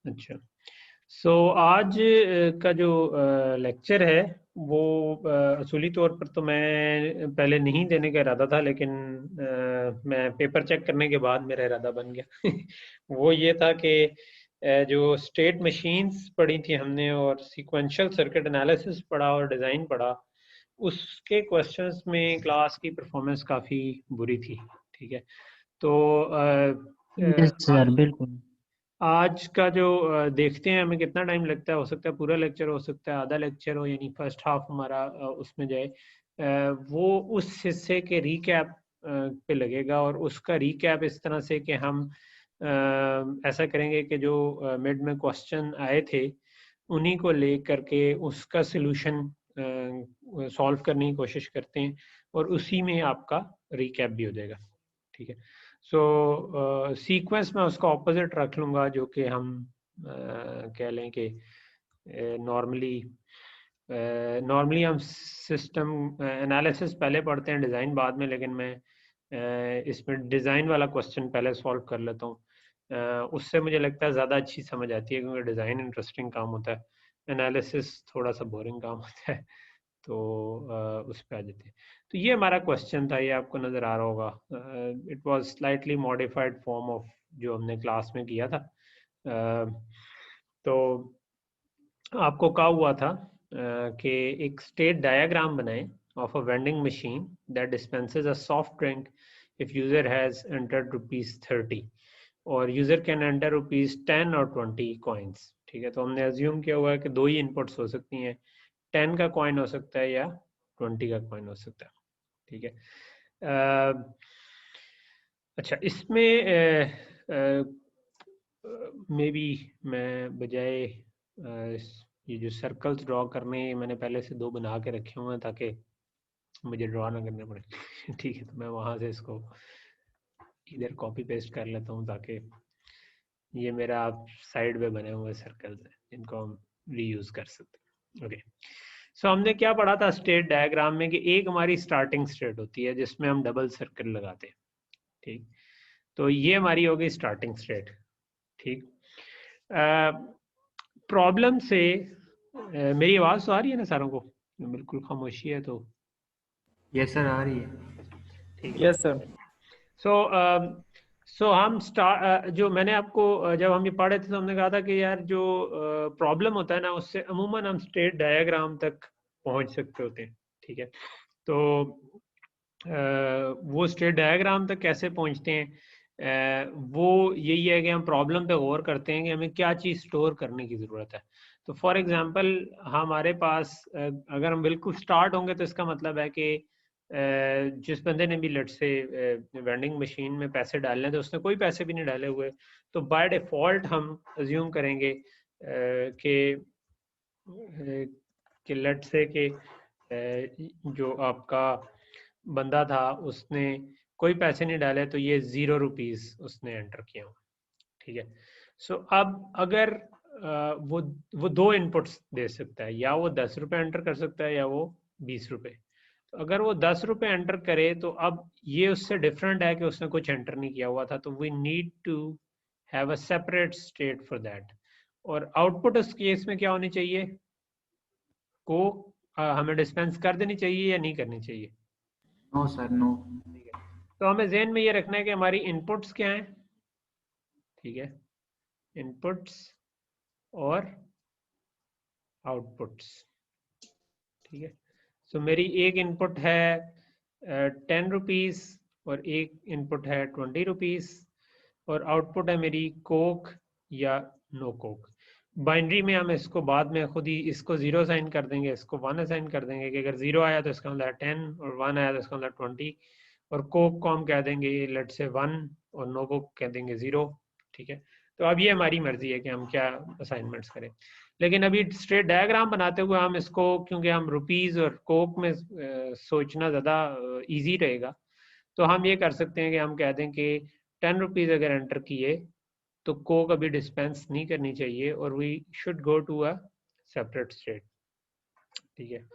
अच्छा, सो आज का जो लेक्चर है वो असूली तौर पर तो मैं पहले नहीं देने का इरादा था, लेकिन मैं पेपर चेक करने के बाद मेरा इरादा बन गया। वो ये था कि जो स्टेट मशीन्स पढ़ी थी हमने और सीक्वेंशियल सर्किट एनालिसिस पढ़ा और डिज़ाइन पढ़ा, उसके क्वेश्चंस में क्लास की परफॉर्मेंस काफ़ी बुरी थी। ठीक है, तो यस सर, बिल्कुल। आज का जो देखते हैं हमें कितना टाइम लगता है। हो सकता है पूरा लेक्चर, हो सकता है आधा लेक्चर हो, यानी फर्स्ट हाफ हमारा उसमें जाए। वो उस हिस्से के रीकैप पे लगेगा, और उसका रीकैप इस तरह से कि हम ऐसा करेंगे कि जो मिड में क्वेश्चन आए थे उन्हीं को ले करके उसका सलूशन सॉल्व करने की कोशिश करते हैं, और उसी में आपका रीकैप भी हो जाएगा। ठीक है, सो सीक्वेंस में उसका ऑपोजिट रख लूँगा, जो कि हम कह लें कि नॉर्मली हम सिस्टम एनालिसिस पहले पढ़ते हैं, डिज़ाइन बाद में, लेकिन मैं इसमें डिज़ाइन वाला क्वेश्चन पहले सॉल्व कर लेता हूँ। उससे मुझे लगता है ज़्यादा अच्छी समझ आती है, क्योंकि डिज़ाइन इंटरेस्टिंग काम होता है, एनालिसिस थोड़ा सा बोरिंग काम होता है। तो उस पे आ जाते हैं। तो ये हमारा क्वेश्चन था, ये आपको नज़र आ रहा होगा। It was slightly modified form of जो हमने क्लास में किया था। तो आपको कहा हुआ था कि एक स्टेट डायग्राम बनाएं of a vending machine that dispenses a soft drink if user has entered ₹30 और यूजर कैन एंटर ₹10 और 20 कॉइन्स। ठीक है, तो हमने अज्यूम किया हुआ है कि दो ही इनपुट्स हो सकती हैं, 10 का कॉइन हो सकता है या 20 का कॉइन हो सकता है। ठीक है, अच्छा, इसमें मे बी मैं बजाय ये जो सर्कल्स ड्रॉ करने, मैंने पहले से दो बना के रखे हुए हैं ताकि मुझे ड्रॉ ना करने पड़े। ठीक है, तो मैं वहाँ से इसको इधर कॉपी पेस्ट कर लेता हूँ, ताकि ये मेरा साइड में बने हुए सर्कल्स हैं जिनको हम रीयूज कर सकते हैं। ओके, सो हमने क्या पढ़ा था स्टेट डायग्राम में कि एक हमारी स्टार्टिंग स्टेट होती है जिसमें हम डबल सर्कल लगाते हैं। ठीक, तो ये हमारी होगी स्टार्टिंग स्टेट। ठीक, प्रॉब्लम से मेरी आवाज़ तो आ रही है ना सारों को? बिल्कुल खामोशी है तो यस सर, आ रही है। ठीक है। Yes sir. सो सो हम जो मैंने आपको जब हम ये पढ़ रहे थे तो हमने कहा था कि यार जो प्रॉब्लम होता है ना, उससे अमूमन हम स्टेट डायग्राम तक पहुंच सकते होते हैं। ठीक है, तो वो स्टेट डायग्राम तक कैसे पहुंचते हैं, वो यही है कि हम प्रॉब्लम पे गौर करते हैं कि हमें क्या चीज़ स्टोर करने की ज़रूरत है। तो फॉर एग्जांपल हमारे पास अगर हम बिल्कुल स्टार्ट होंगे तो इसका मतलब है कि जिस बंदे ने भी लेट से वेंडिंग मशीन में पैसे डालने थे उसने कोई पैसे भी नहीं डाले हुए, तो बाय डिफ़ॉल्ट हम अज्यूम करेंगे कि लेट से कि जो आपका बंदा था उसने कोई पैसे नहीं डाले, तो ये ₹0 उसने एंटर किया हो। ठीक है, सो अब अगर वो दो इनपुट्स दे सकता है, या वो ₹10 एंटर कर सकता है या वो ₹20। तो अगर वो ₹10 एंटर करे तो अब ये उससे डिफरेंट है कि उसने कुछ एंटर नहीं किया हुआ था, तो we need to have a separate state for that. और आउटपुट उस केस में क्या होनी चाहिए, को हमें डिस्पेंस कर देनी चाहिए या नहीं करनी चाहिए? No sir, no. ठीक है, तो हमें ज़हन में ये रखना है कि हमारी इनपुट्स क्या हैं। ठीक है, इनपुट्स और आउटपुट्स। ठीक है, सो मेरी एक इनपुट है ₹10 और एक इनपुट है ₹20, और आउटपुट है मेरी कोक या नो कोक। बाइनरी में हम इसको बाद में खुद ही इसको 0 असाइन कर देंगे, इसको 1 असाइन कर देंगे कि अगर 0 आया तो इसका मतलब 10 और 1 आया तो इसका मतलब 20, और कोक को हम कह देंगे लेट से 1 और नो कोक कह देंगे 0। ठीक है, तो अब ये हमारी मर्जी है कि हम क्या असाइनमेंट्स करें, लेकिन अभी स्ट्रेट डायग्राम बनाते हुए हम इसको, क्योंकि हम रुपीज़ और कोक में सोचना ज़्यादा इजी रहेगा, तो हम ये कर सकते हैं कि हम कह दें कि ₹10 अगर एंटर किए तो कोक अभी डिस्पेंस नहीं करनी चाहिए, और we should go to a separate state. ठीक है,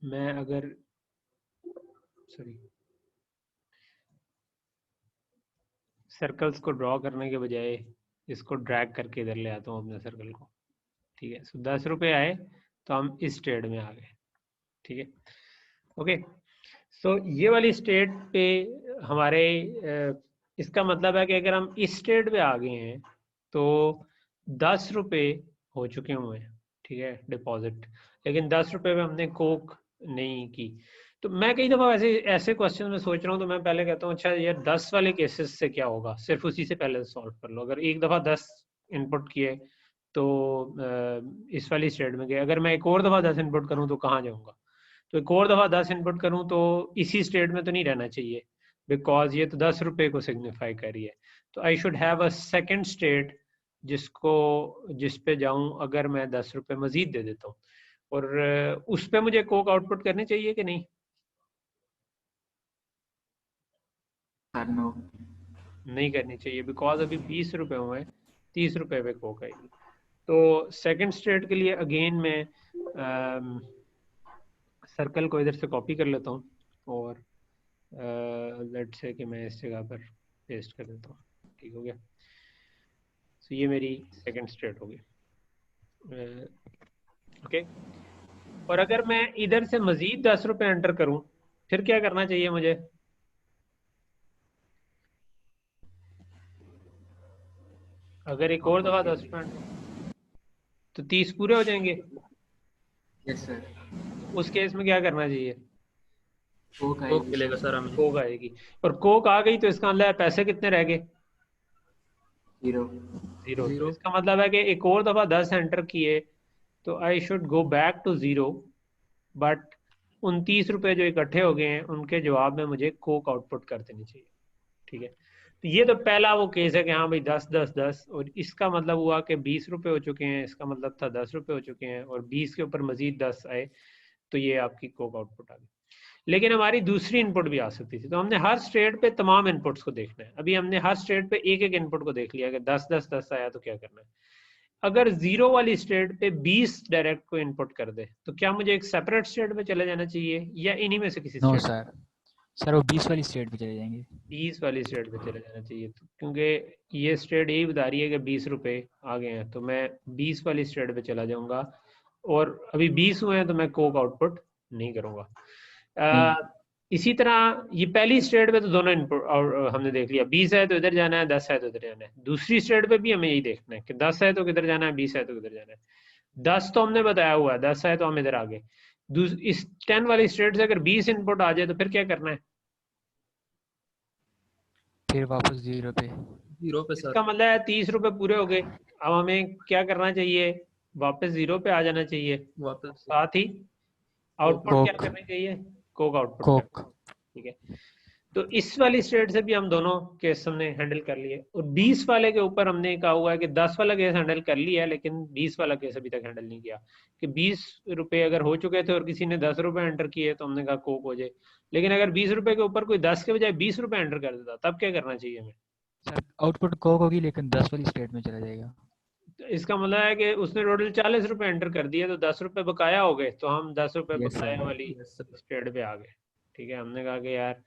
मैं अगर सॉरी सर्कल्स को ड्रॉ करने के बजाय इसको ड्रैग करके इधर ले आता हूँ अपने सर्कल को। ठीक है, सो 10 रुपये आए तो हम इस ट्रेड में आ गए। ठीक है, ओके। सो ये वाली स्टेट पे हमारे इसका मतलब है कि अगर हम इस स्टेट पे आ गए हैं तो 10 रुपये हो चुके हुए हैं, ठीक है, डिपॉजिट, लेकिन 10 रुपये में हमने कोक नहीं की। तो मैं कई दफ़ा ऐसे ऐसे क्वेश्चन में सोच रहा हूँ तो मैं पहले कहता हूँ अच्छा यार 10 वाले केसेस से क्या होगा, सिर्फ उसी से पहले सॉल्व कर लो। अगर एक दफ़ा 10 इनपुट किए तो इस वाली स्टेट में गए, अगर मैं एक और दफ़ा 10 इनपुट करूँ तो कहाँ जाऊँगा? तो एक और दफ़ा 10 इनपुट करूँ तो इसी स्टेट में तो नहीं रहना चाहिए, बिकॉज ये तो 10 रुपये को सिग्निफाई कर रही है। तो I should have a second state जिस पे जाऊं अगर मैं 10 रुपये मजीद दे देता हूँ, और उस पे मुझे कोक आउटपुट करनी चाहिए कि नहीं? Sir no. नहीं करनी चाहिए, बिकॉज अभी 20 रुपये हुए हैं, 30 रुपये पे कोक आएगी। तो सेकंड स्टेट के लिए अगेन मैं सर्कल को इधर से कॉपी कर लेता हूँ और लेट्स से कि मैं इस जगह पर पेस्ट कर देता हूँ। ठीक हो गया, तो ये मेरी सेकंड स्टेट होगी। ओके, और अगर मैं इधर से मजीद 10 रुपये एंटर करूं फिर क्या करना चाहिए मुझे? अगर एक और दफा 10 रुपये तो 30 पूरे हो जाएंगे। Yes sir. उस केस में क्या करना चाहिए? कोक कोक आएगी मिलेगा सर। सर हमें। कोक आएगी, और कोक आ गई तो इसका मतलब है पैसे कितने रह गए? 0। जीरो। तो जीरो। इसका मतलब है कि एक और दफा 10 एंटर किए तो I should go back to 0, but 29 रुपए जो इकट्ठे हो गए हैं उनके जवाब में मुझे कोक आउटपुट कर देनी चाहिए। ठीक है, तो ये तो पहला वो केस है कि हाँ भाई 10 10 10, और इसका मतलब हुआ कि 20 रुपए हो चुके हैं, इसका मतलब था 10 रुपए हो चुके हैं, और 20 के ऊपर मजीद 10 आए तो ये आपकी कोक आउटपुट आ गई। लेकिन हमारी दूसरी इनपुट भी आ सकती थी, तो हमने हर स्टेट पे तमाम इनपुट्स को देखना है। अभी हमने हर स्टेट पे एक एक इनपुट को देख लिया कि 10 10 10 आया तो क्या करना है। अगर 0 वाली स्टेट पे 20 डायरेक्ट को इनपुट कर दे तो क्या मुझे एक सेपरेट स्टेट में चले जाना चाहिए या इन्हीं में से किसी नो स्टेट? सर, सर वो 20 वाली स्टेट पे चले जाएंगे। 20 वाली स्टेट पे चले जाना चाहिए, तो क्योंकि ये स्टेट यही बता रही है कि 20 रुपए आ गए हैं, तो मैं 20 वाली स्टेट पे चला जाऊंगा, और अभी 20 हुए हैं तो मैं कोक आउटपुट नहीं करूंगा। इसी तरह ये पहली स्टेट पे तो दोनों इनपुट हमने देख लिया, 20 है तो इधर जाना है, 10 है तो इधर जाना है। दूसरी स्टेट पे भी हमें यही देखना है कि 10 है तो किधर जाना है, 20 है तो किधर जाना है। 10 तो हमने बताया हुआ है, 10 है तो हम इधर आ गए। इस 10 वाली स्टेट से अगर 20 इनपुट आ जाए तो फिर क्या करना है? फिर वापस 0 पे। जीरो पे सर। इसका मतलब है 30 रुपए पूरे हो गए, अब हमें क्या करना चाहिए? वापस 0 पे आ जाना चाहिए, वापस साथ ही आउटपुट क्या कोक। करनी चाहिए? Coke output Coke. करना। ठीक है, तो इस वाली स्टेट से भी हम दोनों केस हमने हैंडल कर लिए, और 20 वाले के ऊपर हमने कहा हुआ है कि 10 वाला केस हैंडल कर लिया है लेकिन 20 वाला केस अभी तक हैंडल नहीं किया, कि 20 रुपए अगर हो चुके थे और किसी ने 10 रुपए एंटर किए तो हमने कहा कोक हो जाए। लेकिन अगर 20 रुपए के ऊपर कोई 10 के बजाय 20 रुपए एंटर कर देता तब क्या करना चाहिए हमें? सर आउटपुट कोक होगी लेकिन 10 वाली स्टेट में चला जाएगा। तो इसका मतलब है कि उसने टोटल 40 रुपए एंटर कर दिए तो 10 रुपए बकाया हो गए, तो हम 10 रुपए यस बकाया सर। वाली यस सर। स्टेट पे आ गए। ठीक है, हमने कहा कि यार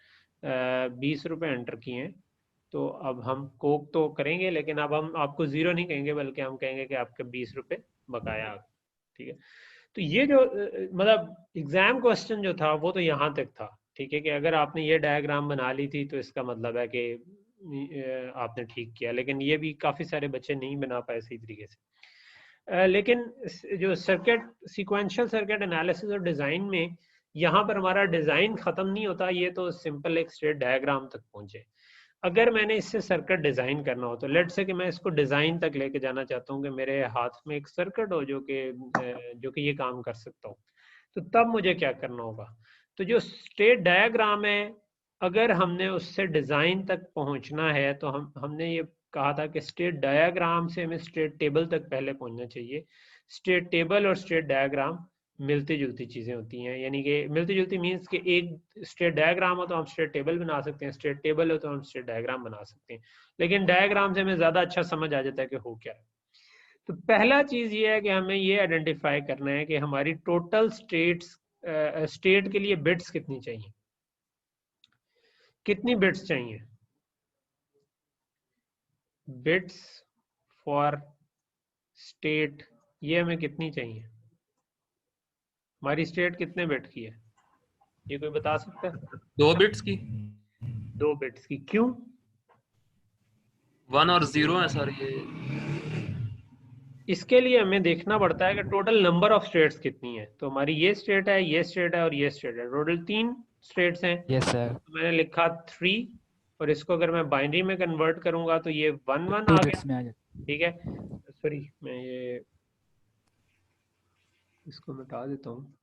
20 रुपए एंटर किए हैं तो अब हम कोक तो करेंगे, लेकिन अब हम आपको 0 नहीं कहेंगे बल्कि हम कहेंगे कि आपके 20 रुपए बकाया आ गए। ठीक है, तो ये जो मतलब एग्जाम क्वेश्चन जो था वो तो यहाँ तक था। ठीक है, कि अगर आपने ये डायग्राम बना ली थी तो इसका मतलब है कि आपने ठीक किया, लेकिन ये भी काफ़ी सारे बच्चे नहीं बना पाए सही तरीके से। लेकिन जो सर्किट सीक्वेंशियल सर्किट एनालिसिस और डिज़ाइन में यहाँ पर हमारा डिज़ाइन ख़त्म नहीं होता, ये तो सिंपल एक स्ट्रेट डायग्राम तक पहुँचे। अगर मैंने इससे सर्किट डिज़ाइन करना हो तो लेट से कि मैं इसको डिज़ाइन तक लेके जाना चाहता हूँ कि मेरे हाथ में एक सर्किट हो जो कि ये काम कर सकता हूँ, तो तब मुझे क्या करना होगा? तो जो स्टेट डायग्राम है, अगर हमने उससे डिज़ाइन तक पहुँचना है तो हमने ये कहा था कि स्टेट डायग्राम से हमें स्टेट टेबल तक पहले पहुँचना चाहिए। स्टेट टेबल और स्टेट डायग्राम मिलती जुलती चीज़ें होती हैं, यानी कि मिलती जुलती मीन्स कि एक स्टेट डायग्राम हो तो हम स्टेट टेबल बना सकते हैं, स्टेट टेबल हो तो हम स्टेट डायग्राम बना सकते हैं, लेकिन डायग्राम से हमें ज़्यादा अच्छा समझ आ जाता है कि हो क्या है। तो पहला चीज़ ये है कि हमें ये आइडेंटिफाई करना है कि हमारी टोटल स्टेट के लिए बिट्स कितनी चाहिए, कितनी बिट्स चाहिए? बिट्स फॉर स्टेट, ये हमें कितनी चाहिए? हमारी स्टेट कितने बिट की है, ये कोई बता सकता है? 2 बिट्स की, 2 बिट्स की। क्यों? 1 और 0 है सर ये। इसके लिए हमें देखना पड़ता है कि टोटल नंबर ऑफ स्टेट्स कितनी है। तो हमारी ये स्टेट है, ये स्टेट है और ये स्टेट है, टोटल 3 स्टेट्स हैं। Yes sir. तो मैंने लिखा 3, और इसको अगर मैं बाइनरी में कन्वर्ट करूंगा तो ये 1 1 2 आ गया। बिट्स में आ जाता ठीक है, सॉरी मैं ये इसको मिटा देता हूँ।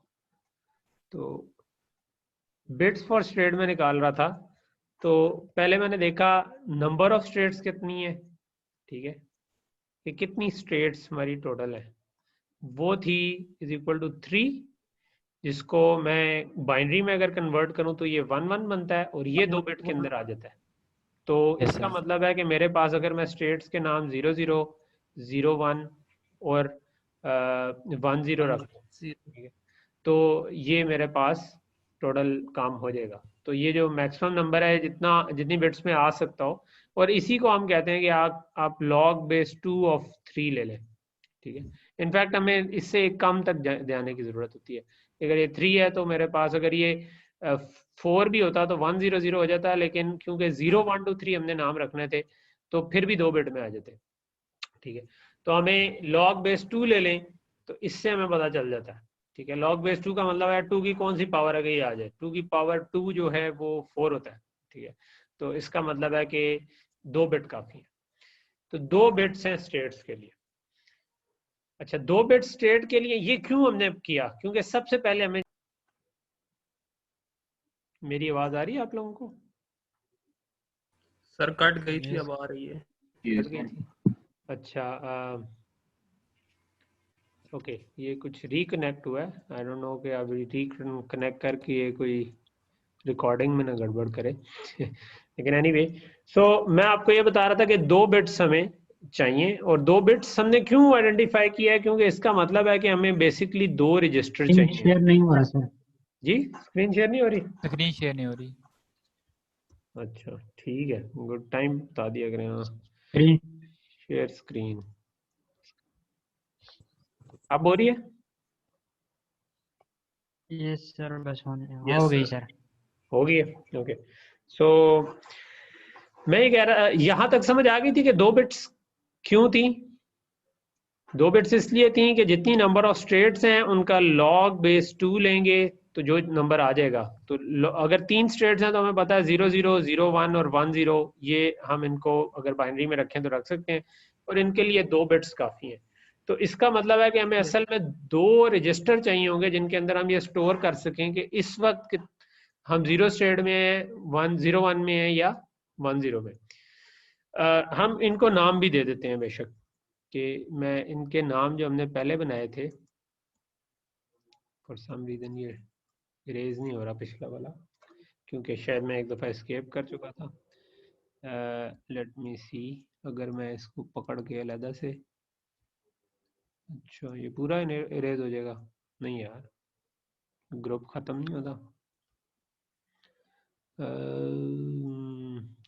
तो बिट्स फॉर स्टेट में निकाल रहा था, तो पहले मैंने देखा नंबर ऑफ स्टेट्स कितनी है। ठीक है, कि कितनी स्टेट्स हमारी टोटल है, वो थी इज इक्वल टू 3, जिसको मैं बाइनरी में अगर कन्वर्ट करूं तो ये 1 1 बनता है और ये 2 बिट के अंदर आ जाता है। तो Yes, इसका sir. मतलब है कि मेरे पास अगर मैं स्टेट्स के नाम 0 0 0 1 और 1 0 रख दूं, ठीक है, तो ये मेरे पास टोटल काम हो जाएगा। तो ये जो मैक्सिमम नंबर है जितनी बिट्स में आ सकता हो, और इसी को हम कहते हैं कि आप log base 2 of 3 ले लें। ठीक है, इनफैक्ट हमें इससे एक कम तक जाने की जरूरत होती है। अगर ये 3 है तो मेरे पास अगर ये 4 भी होता तो 1 0 0 हो जाता है, लेकिन क्योंकि 0 1 2 3 हमने नाम रखने थे तो फिर भी 2 बिट में आ जाते। ठीक है, तो हमें log base 2 ले लें तो इससे हमें पता चल जाता है। ठीक है, log base 2 का मतलब है 2 की कौन सी पावर अगर ये आ जाए, 2 की पावर 2 जो है वो 4 होता है। ठीक है, तो इसका मतलब है कि 2 बिट काफी है। तो 2 बिट्स हैं स्टेट्स के लिए। अच्छा, 2 बिट स्टेट के लिए ये क्यों हमने किया? क्योंकि सबसे पहले हमें, मेरी आवाज आ रही है आप लोगों को? सर कट गई थी, Yes. अब आ रही है। कट गई थी? अच्छा, ओके, ये कुछ रिकनेक्ट हुआ है। आई डोंट नो कि अभी रिकनेक्ट करके ये कोई रिकॉर्डिंग में ना गड़बड़ करे लेकिन एनीवे, सो मैं आपको ये बता रहा था कि 2 बिट्स हमें चाहिए, और 2 बिट्स हमने क्यों आइडेंटिफाई किया है? क्योंकि इसका मतलब है कि हमें बेसिकली 2 रजिस्टर स्क्रीन चाहिए। शेयर नहीं हो रहा सर। जी, स्क्रीन शेयर नहीं हो रही? स्क्रीन शेयर नहीं हो रही। अच्छा ठीक है, गुड टाइम बता दिया करें। हाँ, स्क्रीन शेयर स्क्रीन अब हो रही है? यस सर, बस होने Yes, हो गई sir. सर। हो गई है, ओके। सो मैं ये कह रहा, यहां तक समझ आ गई थी कि 2 बिट्स क्यों थी? 2 बिट्स इसलिए थी कि जितनी नंबर ऑफ स्टेट्स हैं उनका log base 2 लेंगे तो जो नंबर आ जाएगा। तो अगर 3 स्टेट्स हैं तो हमें पता है 0 0 0 1 और 1 0, ये हम इनको अगर बाइनरी में रखें तो रख सकते हैं, और इनके लिए 2 बिट्स काफी हैं। तो इसका मतलब है कि हमें असल में 2 रजिस्टर चाहिए होंगे जिनके अंदर हम ये स्टोर कर सकें कि इस वक्त हम 0 स्टेट में हैं, 1 0 1 में है या 1 0 में। हम इनको नाम भी दे देते हैं बेशक, कि मैं इनके नाम जो हमने पहले बनाए थे, फॉर सम रीजन ये इरेज नहीं हो रहा पिछला वाला, क्योंकि शायद मैं एक दफ़ा एस्केप कर चुका था। लेट मी सी, अगर मैं इसको पकड़ के अलहदा से, अच्छा ये पूरा इरेज हो जाएगा? नहीं यार, ग्रुप ख़त्म नहीं होता।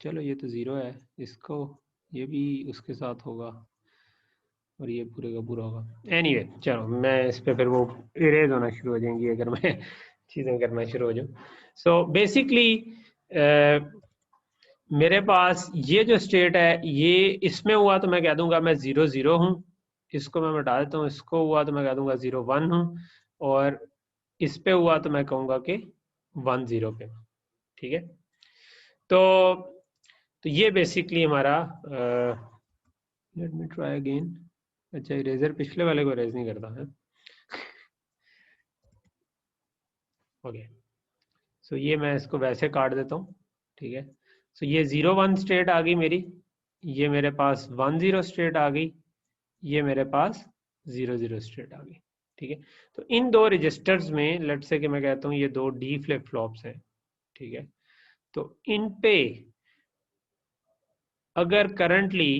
चलो ये तो 0 है, इसको ये भी उसके साथ होगा और ये पूरे का पूरा होगा। एनीवे, चलो मैं इस पे फिर वो इरेज होना शुरू हो जाएंगी अगर मैं चीज़ें करना शुरू हो जाऊँ। सो बेसिकली मेरे पास ये जो स्टेट है, ये इसमें हुआ तो मैं कह दूंगा मैं 0 0 हूँ, इसको मैं मिटा देता हूँ, इसको हुआ तो मैं कह दूंगा 0 1 हूँ, और इस पे हुआ तो मैं कहूँगा कि 1 0 पे। ठीक है, तो ये बेसिकली हमारा, लेट मी ट्राई अगेन। अच्छा, इरेजर पिछले वाले को इरेज नहीं करता है। ओके, सो ये मैं इसको वैसे काट देता हूँ। ठीक है, सो ये 0 1 स्टेट आ गई मेरी, ये मेरे पास 1 0 स्टेट आ गई, ये मेरे पास 0 0 स्टेट आ गई। ठीक है, तो इन 2 रजिस्टर्स में लेट से कि मैं कहता हूँ ये 2 डी फ्लिप फ्लॉप्स हैं। ठीक है, तो इन पे अगर करंटली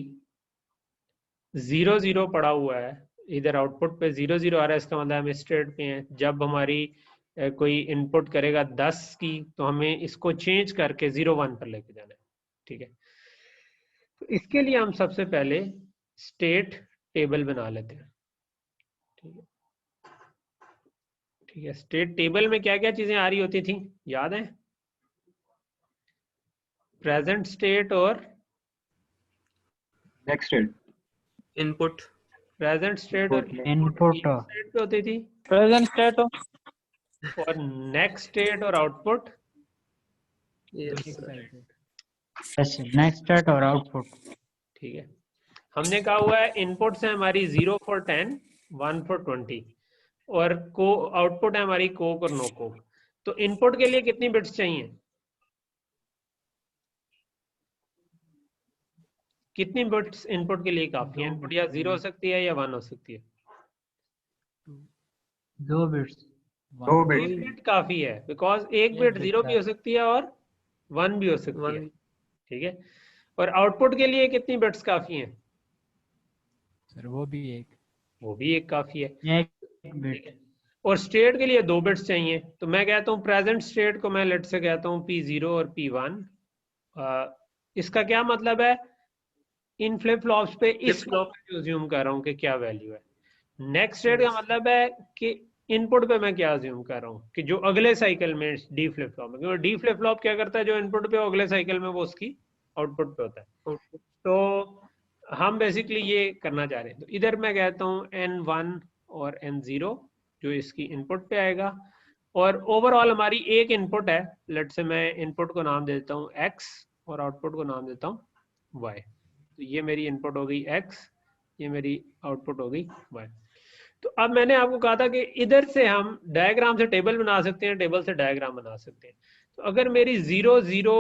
0 0 पड़ा हुआ है, इधर आउटपुट पे 0 0 आ रहा है, इसका मतलब हम स्टेट पे हैं। जब हमारी कोई इनपुट करेगा 10 की तो हमें इसको चेंज करके 0 1 पर लेके जाना है। ठीक है, तो इसके लिए हम सबसे पहले स्टेट टेबल बना लेते हैं। ठीक है, ठीक है। स्टेट टेबल में क्या क्या चीजें आ रही होती थी याद है? प्रेजेंट स्टेट और next state, input, present state और इनपुट स्टेट पे होती थी, प्रेजेंट स्टेट और नेक्स्ट स्टेट और output. Yes yes next state और आउटपुट। ठीक है, हमने कहा हुआ है इनपुट्स है हमारी 0 फॉर 10, 1 फॉर 20, और को आउटपुट है हमारी कोक और नो कोक। तो इनपुट के लिए कितनी बिट्स चाहिए? कितनी बिट्स इनपुट के लिए काफी है? इनपुट या 0 हो सकती है या 1 हो सकती है। 2 बिट्स। 2 एक बिट, बिट काफी है, बिकॉज एक बिट 0 भी हो सकती है और 1 भी हो सकती है। ठीक है, और आउटपुट के लिए कितनी बिट्स काफी हैं? सर वो भी एक। वो भी एक काफी है। एक बिट। और स्टेट के लिए 2 बिट्स चाहिए। तो मैं कहता हूँ प्रेजेंट स्टेट को मैं लेट से कहता हूँ P0 और P1। इसका क्या मतलब है? इन फ्लिप फ्लॉप्स पे इस फ्लॉप पे अज्यूम कर रहा हूँ कि क्या वैल्यू है। नेक्स्ट स्टेट का मतलब है कि इनपुट पे मैं क्या अज्यूम कर रहा हूँ कि जो अगले साइकिल में डी फ्लिप फ्लॉप में, क्योंकि डी फ्लिप फ्लॉप क्या करता है, जो इनपुट पे अगले साइकिल में वो उसकी आउटपुट पे होता है। तो हम बेसिकली ये करना चाह रहे हैं। तो इधर मैं कहता हूँ N1 और N0 जो इसकी इनपुट पे आएगा, और ओवरऑल हमारी एक इनपुट है। लेट से मैं इनपुट को नाम देता हूँ X और आउटपुट को नाम देता हूँ Y। तो ये मेरी इनपुट हो गई X, ये मेरी आउटपुट हो गई Y। तो अब मैंने आपको कहा था कि इधर से हम डायग्राम से टेबल बना सकते हैं, टेबल से डायग्राम बना सकते हैं। तो अगर मेरी 0 0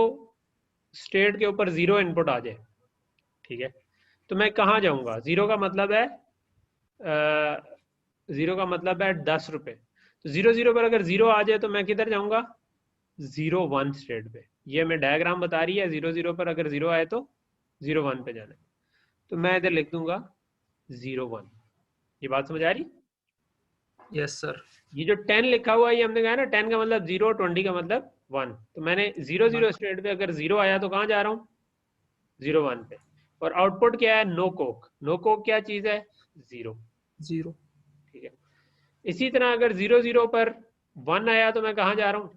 स्टेट के ऊपर 0 इनपुट आ जाए, ठीक है, तो मैं कहाँ जाऊंगा? 0 का मतलब है 0 का मतलब है 10 रुपए। तो 0 0 पर अगर 0 आ जाए तो मैं किधर जाऊंगा? 0 1 स्टेट पे। ये मैं डायग्राम बता रही है, 0 0 पर अगर 0 आए तो 0 1 पे जाना है। तो मैं इधर लिख दूंगा 0 1। ये बात समझ आ रही? Yes sir. ये जो 10 लिखा हुआ है, ये हमने कहा ना 10 का मतलब 0, 20 का मतलब 1। तो मैंने 0 0 स्टेट पे अगर 0 आया तो कहाँ जा रहा हूँ? 0 1 पे। और आउटपुट क्या है? No Coke. नो कोक क्या चीज है? 0। 0 ठीक है, इसी तरह अगर 0 0 पर 1 आया तो मैं कहाँ जा रहा हूँ?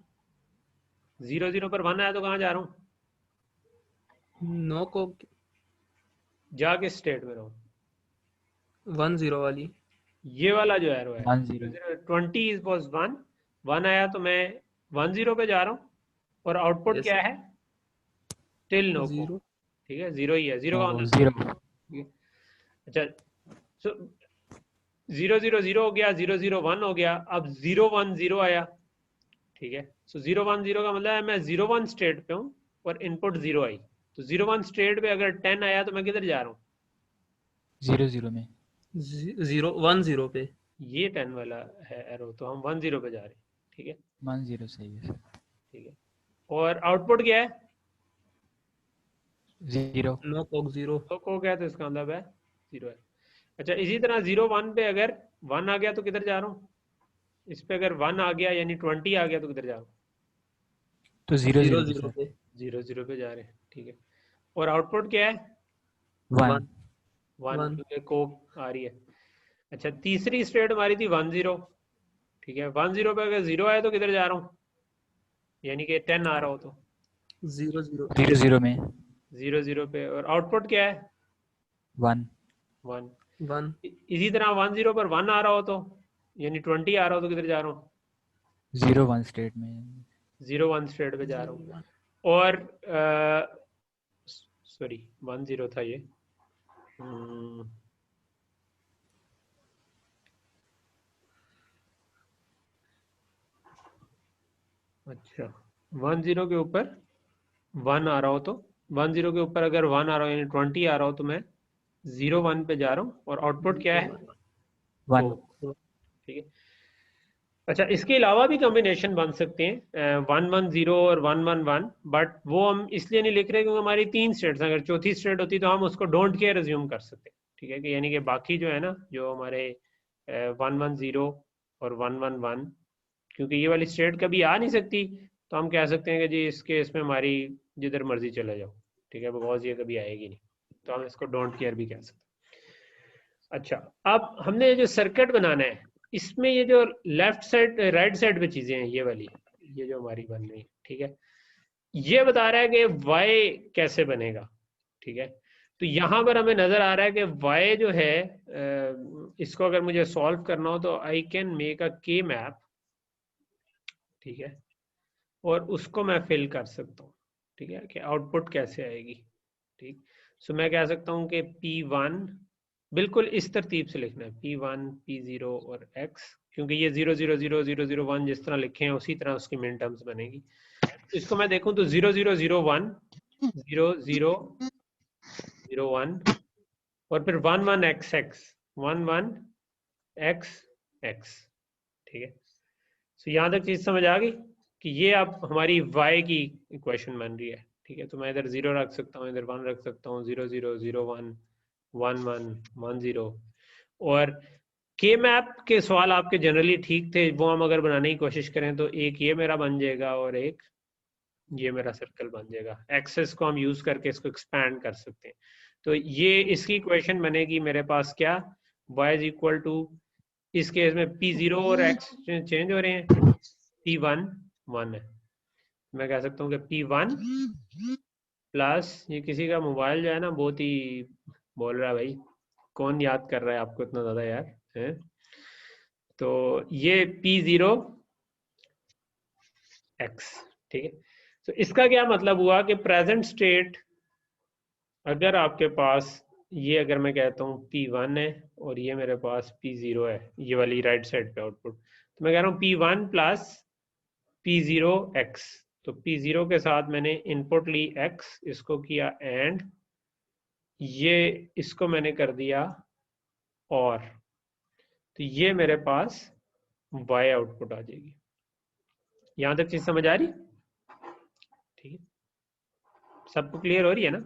0 0 पर 1 आया तो कहाँ जा रहा हूँ? नो को जाके स्टेट में रहूँ। 1 0 वाली, ये वाला जो एरो है 1 0 20 was 1, 1 आया तो मैं 1 0 पे जा रहा हूँ। और आउटपुट Yes, क्या है? Till no. 0 ठीक है, 0 ही है। 0 का मतलब 0 अच्छा, सो 0 0 0 हो गया, 0 0 1 हो गया, अब 0 1 0 आया। ठीक है, सो 0 1 0 का मतलब है मैं 0 1 स्टेट पे हूँ और इनपुट 0 आई। तो 0 1 स्टेट पे अगर 10 आया तो मैं किधर जा रहा हूँ? 0 0 में 0 1 0 पे। ये 10 वाला है एरो, तो हम 1 0 पे जा रहे हैं। ठीक है, 1 0 सही है सर। ठीक है, और आउटपुट क्या है? 0 नो कोक 0। तो को क्या है, तो इसका मतलब है 0 है। अच्छा, इसी तरह 0 1 पे अगर 1 आ गया तो किधर जा रहा हूँ? इस पे अगर 1 आ गया यानी 20 आ गया तो किधर जा रहा हूँ? तो 0 0 0 0 पे। 0 0 पे जा रहे हैं। ठीक है, और आउटपुट क्या है? 1 1, क्योंकि कोक आ रही है। अच्छा, तीसरी स्टेट हमारी थी 1 0। ठीक है, 1 0 पे अगर 0 आया तो किधर जा रहा हूँ? यानी कि 10 आ रहा हो तो 0 0 0 0 में 0 0 पे। और आउटपुट क्या है? 1 1। 1 इसी तरह 1 0 पर 1 आ रहा हो तो यानी 20 आ रहा हो तो किधर जा रहा हूँ? 0 1 स्टेट में 0 1 स्टेट पे जा रहा हूँ। और सॉरी 1 0 था ये। अच्छा, 1 0 के ऊपर 1 आ रहा हो तो 1 0 के ऊपर अगर 1 आ रहा हो यानी 20 आ रहा हो तो मैं 0 1 पे जा रहा हूँ। और आउटपुट क्या है? 1 ठीक है, अच्छा, इसके अलावा भी कॉम्बिनेशन बन सकते हैं 1 1 0 और 1 1 1, बट वो हम इसलिए नहीं लिख रहे क्योंकि हमारी 3 स्टेट्स, अगर चौथी स्टेट होती तो हम उसको डोंट केयर अज्यूम कर सकते हैं। ठीक है, कि यानी कि बाकी जो है ना, जो हमारे 1 1 0 और 1 1 1, क्योंकि ये वाली स्टेट कभी आ नहीं सकती, तो हम कह सकते हैं कि जी इस केस में हमारी जिधर मर्जी चले जाओ। ठीक है, बिकॉज ये कभी आएगी नहीं। तो हम इसको डोंट केयर भी कह सकते हैं। अच्छा, अब हमने जो सर्किट बनाना है, इसमें ये जो लेफ्ट साइड राइट साइड पे चीजें हैं, ये वाली, ये जो हमारी बन रही है, ठीक है, ये बता रहा है कि y कैसे बनेगा, ठीक है। तो यहाँ पर हमें नजर आ रहा है कि y जो है, इसको अगर मुझे सॉल्व करना हो तो आई कैन मेक अ के मैप, ठीक है, और उसको मैं फिल कर सकता हूँ, ठीक है, कि आउटपुट कैसे आएगी, ठीक। सो मैं कह सकता हूँ कि P1 बिल्कुल इस तरतीब से लिखना है, P1 P0 और X, क्योंकि ये 0 0 0 0 0 1 जिस तरह लिखे हैं उसी तरह उसकी मिन टर्म्स बनेगी। इसको मैं देखूं तो 0 0 0 1 0 0 0 1 और फिर 1 1 X X 1 1 X X, ठीक है। सो यहाँ तक चीज समझ आ गई कि ये अब हमारी y की इक्वेशन बन रही है, ठीक है। तो मैं इधर 0 रख सकता हूँ, इधर 1 रख सकता हूँ, 0 0 0 1 1 1 1 0। और के मैप के सवाल आपके जनरली ठीक थे, वो हम अगर बनाने की कोशिश करें तो एक ये मेरा बन जाएगा और एक ये मेरा सर्कल बन जाएगा। एक्सेस को हम यूज करके इसको एक्सपैंड कर सकते हैं। तो ये इसकी इक्वेशन बनेगी मेरे पास क्या, y इज इक्वल टू, इस केस में P0 और X चेंज हो रहे हैं, P1 1 है, मैं कह सकता हूँ कि P1 प्लस, ये किसी का मोबाइल जो है ना बहुत ही बोल रहा है भाई, कौन याद कर रहा है आपको इतना ज्यादा यार है। तो ये P0 X, ठीक है। तो इसका क्या मतलब हुआ कि प्रेजेंट स्टेट, अगर आपके पास ये, अगर मैं कहता हूँ P1 है और ये मेरे पास P0 है, ये वाली राइट साइड पे आउटपुट, तो मैं कह रहा हूँ P1 प्लस P0 X। तो P0 के साथ मैंने इनपुट ली X, इसको किया एंड, ये इसको मैंने कर दिया और, तो ये मेरे पास Y आउटपुट आ जाएगी। यहां तक चीज समझ आ रही, ठीक है, सबको क्लियर हो रही है ना?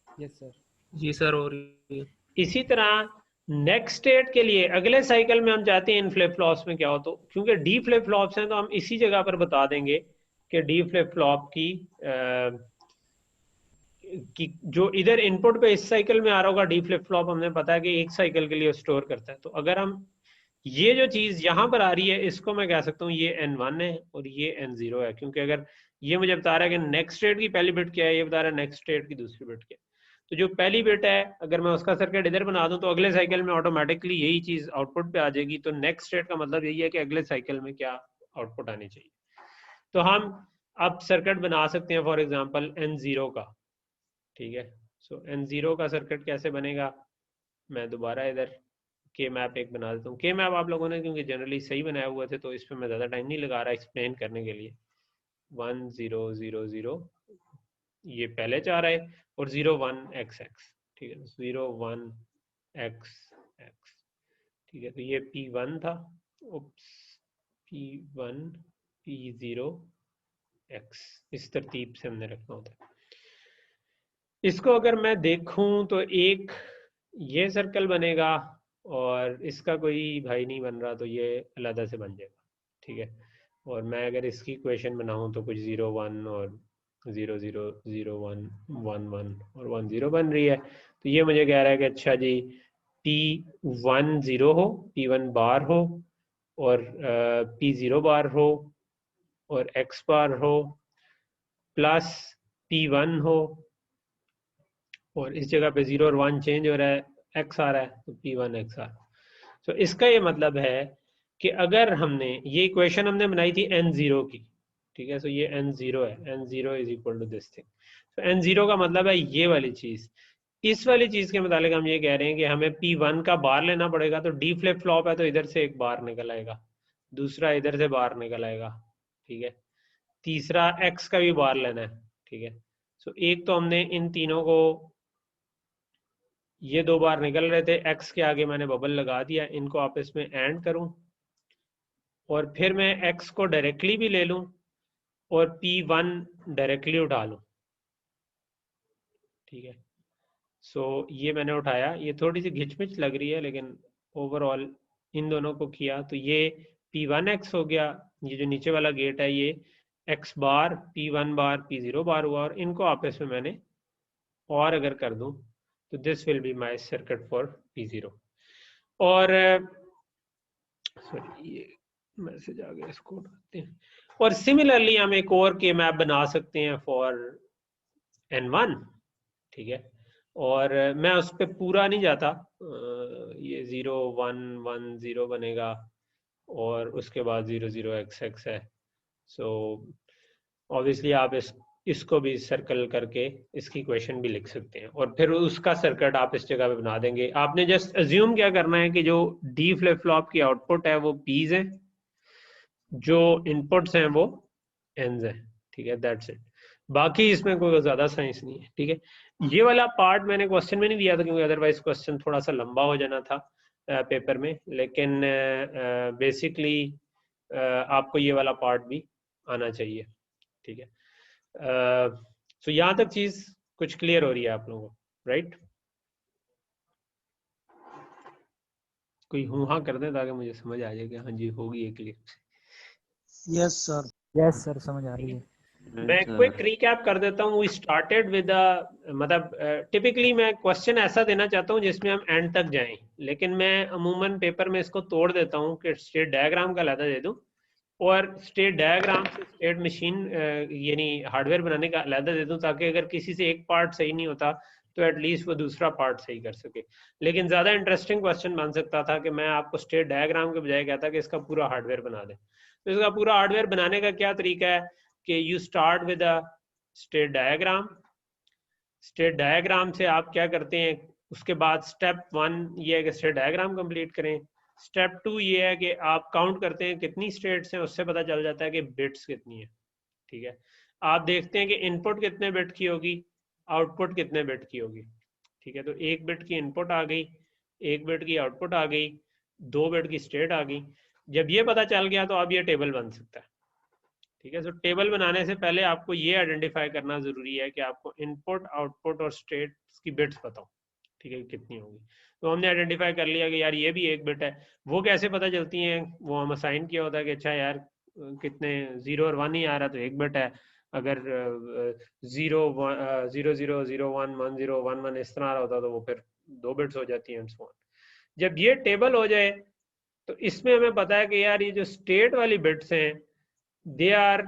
Yes sir. जी सर, हो रही है। इसी तरह नेक्स्ट स्टेट के लिए अगले साइकिल में हम चाहते हैं इन फ्लिप फ्लॉप्स में क्या हो, तो क्योंकि डी फ्लिप फ्लॉप्स हैं तो हम इसी जगह पर बता देंगे कि डी फ्लिप फ्लॉप की जो इधर इनपुट पे इस साइकिल में आ रहा होगा डी फ्लिप फ्लॉप, हमने पता है कि एक साइकिल के लिए स्टोर करता है। तो अगर हम ये जो चीज यहाँ पर आ रही है, इसको मैं कह सकता हूँ ये N1 है और ये N0 है, क्योंकि अगर ये मुझे बता रहा है कि नेक्स्ट स्टेट की पहली बिट क्या है, ये बता रहा है नेक्स्ट स्टेट की दूसरी बिट क्या है। तो जो पहली बिट है अगर मैं उसका सर्किट इधर बना दूं तो अगले साइकिल में ऑटोमेटिकली यही चीज आउटपुट पे आ जाएगी। तो नेक्स्ट स्टेट का मतलब यही है कि अगले साइकिल में क्या आउटपुट आनी चाहिए। तो हम अब सर्किट बना सकते हैं फॉर एग्जांपल N0 का, ठीक है। सो N0 का सर्किट कैसे बनेगा, मैं दोबारा इधर के मैप एक बना देता हूँ। के मैप आप लोगों ने क्योंकि जनरली सही बनाया हुआ थे तो इस पर मैं ज़्यादा टाइम नहीं लगा रहा एक्सप्लेन करने के लिए। 1 0 0 0 ये पहले चाह रहा है और 0 1 x x, ठीक है, 0 1 x x, ठीक है। तो ये P1 था, उप्स, P1 P0 x, इस तरतीब से हमने रखना होता है। इसको अगर मैं देखूं तो एक ये सर्कल बनेगा और इसका कोई भाई नहीं बन रहा तो ये अलग से बन जाएगा, ठीक है। और मैं अगर इसकी इक्वेशन बनाऊं तो कुछ 0 1 और 0 0 0 1 1 1 और 1 0 बन रही है। तो ये मुझे कह रहा है कि अच्छा जी P1 0 हो, P1 बार हो और P0 बार हो और X बार हो प्लस P1 हो और इस जगह पे 0 और 1 चेंज हो रहा है, x आ रहा है तो P1 x आ रहा है। तो इसका ये मतलब है कि अगर हमने ये इक्वेशन हमने बनाई थी N0 की, ठीक है, तो ये N0 है, N0 is equal to this thing. तो N0 का मतलब है ये वाली चीज। इस वाली चीज के मुताबिक हम ये कह रहे हैं कि हमें P1 का बार लेना पड़ेगा। तो डी फ्लिप फ्लॉप है तो इधर से एक बार निकल आएगा, दूसरा इधर से बार निकल आएगा, ठीक है, तीसरा x का भी बार लेना है, ठीक है। सो एक तो हमने इन तीनों को, ये दो बार निकल रहे थे, x के आगे मैंने बबल लगा दिया, इनको आपस में एंड करूं और फिर मैं x को डायरेक्टली भी ले लूं और P1 डायरेक्टली उठा लूं, ठीक है। सो ये मैंने उठाया, ये थोड़ी सी घिचमिच लग रही है लेकिन ओवरऑल इन दोनों को किया तो ये P1x हो गया। ये जो नीचे वाला गेट है ये x बार P1 बार P0 बार हुआ और इनको आपस में मैंने और अगर कर दूं तो this will be my circuit for P0। और सॉरी ये मैसेज आ गया, इसको करते हैं। और सिमिलरली हम एक और के मैप बना सकते हैं फॉर N1, ठीक है। और मैं उस पर पूरा नहीं जाता, ये 0 1 1 0 बनेगा और उसके बाद 0 0 x x है। सो ऑब्वियसली आप इसको भी सर्कल करके इसकी इक्वेशन भी लिख सकते हैं और फिर उसका सर्किट आप इस जगह पे बना देंगे। आपने जस्ट अज्यूम क्या करना है कि जो डी फ्लिप फ्लॉप की आउटपुट है वो पीज है, जो इनपुट्स हैं वो एनज हैं, ठीक है। दैट्स इट, बाकी इसमें कोई ज्यादा साइंस नहीं है, ठीक है। ये वाला पार्ट मैंने क्वेश्चन में नहीं दिया था क्योंकि अदरवाइज क्वेश्चन थोड़ा सा लंबा हो जाना था पेपर में, लेकिन बेसिकली आपको ये वाला पार्ट भी आना चाहिए, ठीक है। तो यहाँ तक चीज कुछ क्लियर हो रही है आप लोगों को, राइट? कोई हूँ हाँ कर दे ताकि मुझे समझ आ जाए कि हाँ जी होगी ये clear. Yes sir. Yes sir, समझ आ रही है। मैं क्विक रिकैप कर देता हूँ। वी स्टार्टेड विद मतलब टिपिकली मैं क्वेश्चन ऐसा देना चाहता हूँ जिसमें हम एंड तक जाएं, लेकिन मैं अमूमन पेपर में इसको तोड़ देता हूँ कि स्टेट डायग्राम का अलहदा दे दूं और स्टेट डायग्राम से स्टेट मशीन यानी हार्डवेयर बनाने का अलहदा दे दूं, ताकि अगर किसी से एक पार्ट सही नहीं होता तो एटलीस्ट वो दूसरा पार्ट सही कर सके। लेकिन ज्यादा इंटरेस्टिंग क्वेश्चन बन सकता था कि मैं आपको स्टेट डायग्राम के बजाय कहता कि इसका पूरा हार्डवेयर बना दें। तो इसका पूरा हार्डवेयर बनाने का क्या तरीका है कि you start with a state diagram. State diagram से आप क्या करते हैं, उसके बाद स्टेप 1 ये है कि स्टेट डायग्राम कंप्लीट करें। स्टेप 2 ये है कि आप काउंट करते हैं कितनी स्टेट्स हैं, उससे पता चल जाता है कि बिट्स कितनी है, ठीक है। आप देखते हैं कि इनपुट कितने बिट की होगी, आउटपुट कितने बिट की होगी, ठीक है। तो 1 बिट की इनपुट आ गई, 1 बिट की आउटपुट आ गई, 2 बिट की स्टेट आ गई। जब ये पता चल गया तो अब ये टेबल बन सकता है, ठीक है। तो टेबल बनाने से पहले आपको ये आइडेंटिफाई करना जरूरी है कि आपको इनपुट आउटपुट और स्टेट की बिट्स बताओ, ठीक है, कितनी होगी। तो हमने आइडेंटिफाई कर लिया कि यार ये भी 1 बिट है। वो कैसे पता चलती हैं, वो हम असाइन किया होता है कि अच्छा यार कितने 0 और 1 ही आ रहा तो 1 बिट है, अगर 0 0 0 0 1 1 0 1 1 इस तरह आ रहा होता तो वो फिर 2 बिट्स हो जाती हैं। जब ये टेबल हो जाए तो इसमें हमें पता है कि यार ये जो स्टेट वाली बिट्स हैं दे आर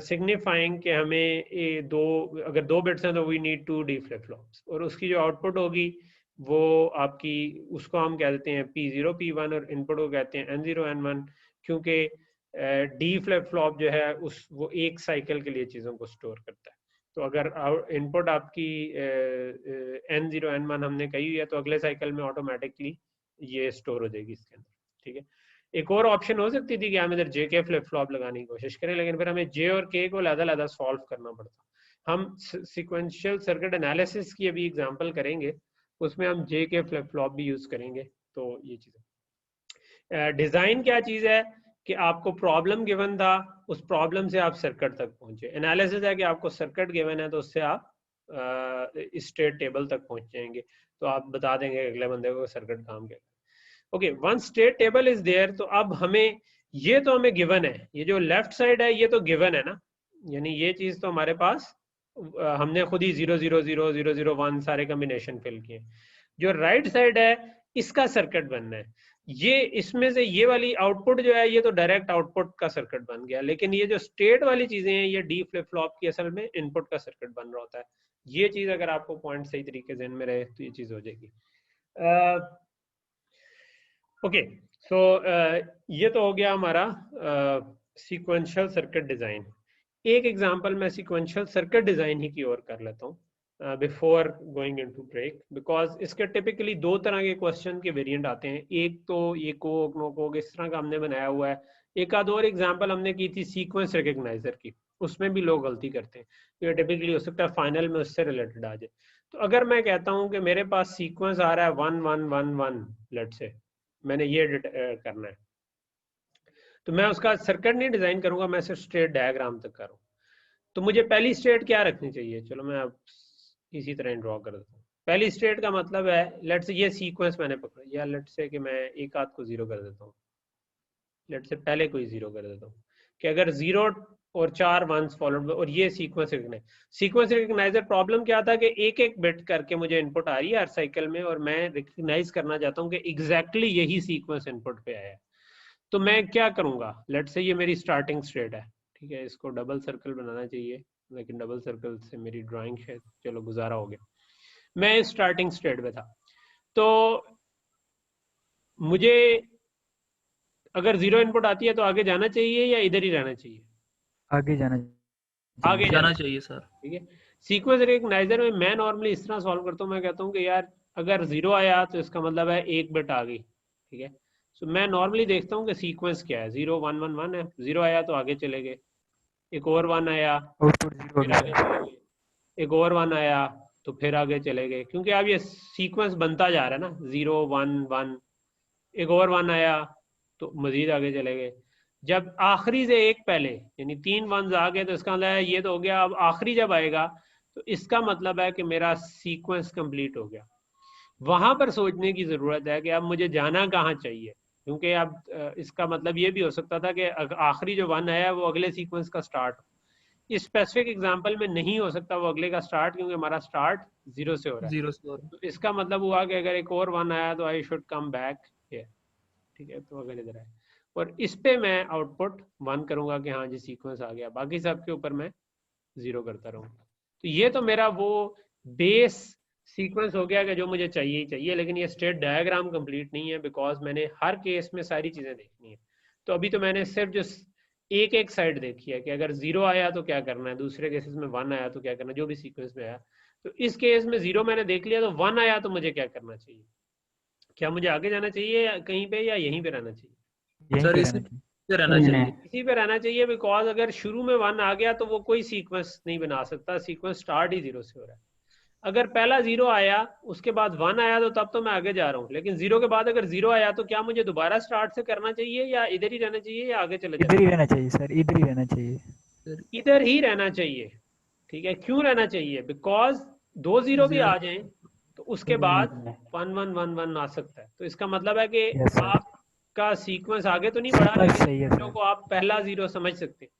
सिग्निफाइंग कि हमें ये अगर 2 बिट्स हैं तो we need 2 D flip flops, और उसकी जो आउटपुट होगी वो आपकी, उसको हम कह देते हैं P0 P1 और इनपुट को कहते हैं N0 N1, क्योंकि डी फ्लिप फ्लॉप जो है वो एक साइकिल के लिए चीज़ों को स्टोर करता है। तो अगर इनपुट आपकी N0 N1 हमने कही हुई है तो अगले साइकिल में ऑटोमेटिकली ये स्टोर हो जाएगी इसके अंदर, ठीक है। एक और ऑप्शन हो सकती थी कि हम इधर जे के फ्लिप फ्लॉप लगाने की कोशिश करें, लेकिन फिर हमें जे और के को अलग-अलग सॉल्व करना पड़ता। हम सीक्वेंशियल सर्किट एनालिसिस की अभी एग्जांपल करेंगे, उसमें हम जे के फ्लिप फ्लॉप भी यूज करेंगे। तो ये चीज़ डिजाइन क्या चीज़ है कि आपको प्रॉब्लम गिवन था, उस प्रॉब्लम से आप सर्किट तक पहुंचे। एनालिसिस है कि आपको सर्किट गिवन है तो उससे आप स्टेट टेबल तक पहुंच जाएंगे, तो आप बता देंगे अगले बंदे को सर्किट काम क्या। Okay, one state table is there. तो अब हमें ये तो हमें गिवन है, ये जो लेफ्ट साइड है ये तो गिवन है ना, यानी ये चीज तो हमारे पास हमने खुद ही 0 0 0 0 0 1 सारे कॉम्बिनेशन फिल किए। जो राइट साइड है इसका सर्किट बनना है। ये इसमें से ये वाली आउटपुट जो है ये तो डायरेक्ट आउटपुट का सर्किट बन गया, लेकिन ये जो स्टेट वाली चीजें हैं ये डी फ्लिप फ्लॉप की असल में इनपुट का सर्किट बन रहा होता है। ये चीज अगर आपको पॉइंट सही तरीके से में रहे तो ये चीज हो जाएगी। ओके, सो ये तो हो गया हमारा सीक्वेंशियल सर्किट डिजाइन। एक एग्जांपल मैं सीक्वेंशियल सर्किट डिजाइन ही की ओर कर लेता हूँ before going into break, because इसके टिपिकली 2 तरह के क्वेश्चन के वेरिएंट आते हैं। एक तो ये कोक नो कोक इस तरह का हमने बनाया हुआ है, एक आध और एग्जांपल हमने की थी सीक्वेंस रिकग्नाइजर की, उसमें भी लोग गलती करते हैं। ये टिपिकली हो सकता है फाइनल में उससे रिलेटेड आ जाए। तो अगर मैं कहता हूँ कि मेरे पास सीक्वेंस आ रहा है 1 1 1 1, लेट से मैंने ये करना है, तो मैं उसका सर्किट नहीं डिजाइन करूंगा, मैं सिर्फ स्टेट डायग्राम तक करूँ। तो मुझे पहली स्टेट क्या रखनी चाहिए, चलो मैं अब इसी तरह ड्रॉ कर देता हूँ। पहली स्टेट का मतलब है लेट से ये सीक्वेंस मैंने पकड़ा, या लेट से कि मैं एक आध को 0 कर देता हूँ, लेट से पहले कोई 0 कर देता हूँ कि अगर 0 और 4 1s फॉलोड और ये सीक्वेंस रिकग्नाइजर प्रॉब्लम क्या था कि एक एक बिट करके मुझे इनपुट आ रही है हर साइकिल में और मैं रिकग्नाइज करना चाहता हूँ कि एग्जैक्टली यही सीक्वेंस इनपुट पे आया है। तो मैं क्या करूंगा, लेट्स से ये मेरी स्टार्टिंग स्टेट है, ठीक है, इसको डबल सर्कल बनाना चाहिए, लेकिन डबल सर्कल से मेरी ड्राइंग शायद चलो गुजारा हो गया। मैं स्टार्टिंग स्टेट में था, तो मुझे अगर 0 इनपुट आती है तो आगे जाना चाहिए या इधर ही रहना चाहिए? आगे जाना आगे जाना चाहिए सर। ठीक है। सीक्वेंस रिकग्नाइजर में मैं नॉर्मली इस तरह सॉल्व करता हूँ, मैं कहता हूँ कि यार अगर 0 आया तो इसका मतलब है एक बिट आ गई, ठीक है। सो मैं नॉर्मली देखता हूँ कि सीक्वेंस क्या है, 0 1 1 1 है, 0 आया तो आगे चले गए, एक और 1 आया आउटपुट 0 हो फिर आगे गया। चले गए, एक और 1 आया तो फिर आगे चले गए, क्योंकि अब ये सीक्वेंस बनता जा रहा है ना, 0 1 1, एक और 1 आया तो मजीद आगे चले गए। जब आखिरी से एक पहले यानी 3 1s आ गए तो इसका मतलब है ये तो हो गया। अब आखिरी जब आएगा तो इसका मतलब है कि मेरा सीक्वेंस कंप्लीट हो गया। वहां पर सोचने की जरूरत है कि अब मुझे जाना कहाँ चाहिए, क्योंकि अब इसका मतलब ये भी हो सकता था कि आखिरी जो 1 आया वो अगले सीक्वेंस का स्टार्ट। इस स्पेसिफिक एग्जांपल में नहीं हो सकता वो अगले का स्टार्ट, क्योंकि हमारा स्टार्ट 0 से हो रहा है। 0 से हो रहा है। तो इसका मतलब हुआ कि अगर एक और 1 आया तो I should come back here, ठीक है। तो अगर इधर है और इस पे मैं आउटपुट 1 करूंगा कि हाँ जी सीक्वेंस आ गया, बाकी सब के ऊपर मैं 0 करता रहूंगा। तो ये तो मेरा वो बेस सीक्वेंस हो गया कि जो मुझे चाहिए ही चाहिए, लेकिन ये स्टेट डायग्राम कंप्लीट नहीं है, बिकॉज मैंने हर केस में सारी चीजें देखनी है। तो अभी तो मैंने सिर्फ जो एक एक साइड देखी है कि अगर 0 आया तो क्या करना है, दूसरे केसेस में 1 आया तो क्या करना है, जो भी सीक्वेंस में आया। तो इस केस में 0 मैंने देख लिया, तो 1 आया तो मुझे क्या करना चाहिए, क्या मुझे आगे जाना चाहिए या कहीं पे या यहीं पे रहना चाहिए? यहीं सर पे इसी रहना चाहिए। पे रहना चाहिए। इसी पे रहना चाहिए, बिकॉज अगर शुरू में 1 आ गया तो वो कोई सीक्वेंस नहीं बना सकता, सीक्वेंस स्टार्ट ही 0 से हो रहा है। अगर पहला 0 आया उसके बाद 1 आया तो तब तो मैं आगे जा रहा हूँ, लेकिन 0 के बाद अगर 0 आया तो क्या मुझे दोबारा स्टार्ट से करना चाहिए या इधर ही रहना चाहिए या आगे चले इधर जाना? ही रहना चाहिए सर, इधर ही रहना चाहिए। इधर ही रहना चाहिए, ठीक है। क्यों रहना चाहिए? बिकॉज 2 0 भी आ जाएं तो उसके बाद 1 1 1 1 आ सकता है। तो इसका मतलब है कि Yes, sir. आपका सीक्वेंस आगे तो नहीं बढ़ा, सीक्वेंस लेकिन सही है, 0 सर। को आप पहला 0 समझ सकते हैं।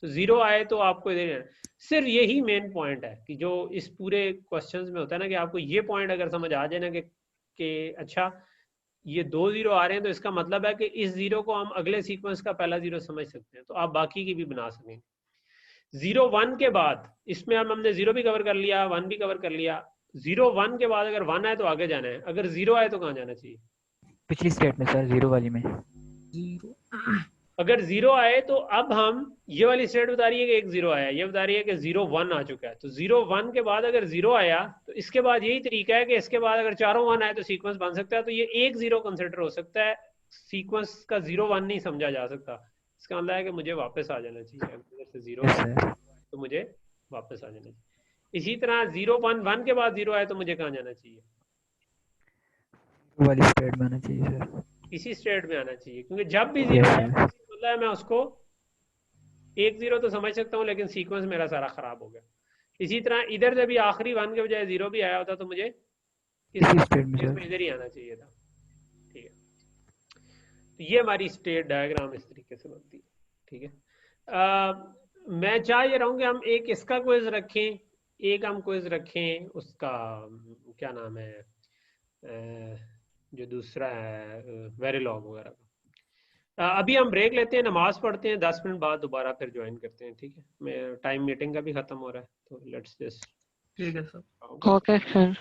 तो 0 आए तो आपको इधर ही रहना। सिर्फ यही मेन पॉइंट है कि जो इस पूरे क्वेश्चंस में होता है ना, कि आपको ये पॉइंट अगर समझ आ जाए ना कि अच्छा ये 2 0 आ रहे हैं तो इसका मतलब है कि इस 0 को हम अगले सीक्वेंस का पहला 0 समझ सकते हैं, तो आप बाकी की भी बना सकेंगे। 0 1 के बाद इसमें हमने 0 भी कवर कर लिया, 1 भी कवर कर लिया। 0 1 के बाद अगर 1 आए तो आगे जाना है, अगर 0 आए तो कहाँ जाना चाहिए? पिछली स्टेट में सर, 0 वाली में। 0 अगर 0 आए तो अब हम ये वाली स्टेट बता रही है कि एक 0 आया, ये बता रही है कि 0 1 आ चुका है। तो 0 1 के बाद अगर 0 आया तो इसके बाद यही तरीका है कि इसके बाद अगर चारों 1 आए तो सीक्वेंस बन सकता है। तो ये एक 0 कंसिडर हो सकता है, सीक्वेंस का 0 1 नहीं समझा जा सकता। इसका मतलब है कि मुझे वापस आ जाना चाहिए, अगर से 0 Yes, sir. तो मुझे वापस आ जाना चाहिए। इसी तरह 0 1 1 के बाद 0 आए तो मुझे कहाँ जाना चाहिए? वाली स्टेट में आना चाहिए सर। इसी स्टेट में आना चाहिए, क्योंकि जब भी Yes, 0 sir. आए मतलब है मैं उसको एक 0 तो समझ सकता हूँ, लेकिन सीक्वेंस मेरा सारा खराब हो गया। इसी तरह इधर जब भी आखिरी 1 के बजाय 0 भी आया होता तो मुझे इस इसी स्टेट में केस सर। में इधर ही आना चाहिए था, ठीक है। तो ये हमारी स्टेट डायग्राम इस तरीके से बनती है, ठीक है। मैं चाह ये रहा हूँ कि हम एक इसका क्विज रखें, एक हम क्विज रखें उसका क्या नाम है जो दूसरा है वेरिलॉग वगैरह का। अभी हम ब्रेक लेते हैं, नमाज पढ़ते हैं, 10 मिनट बाद दोबारा फिर ज्वाइन करते हैं, ठीक है। मैं टाइम मीटिंग का भी खत्म हो रहा है, तो लेट्स जस्ट ठीक है सर। Okay sir.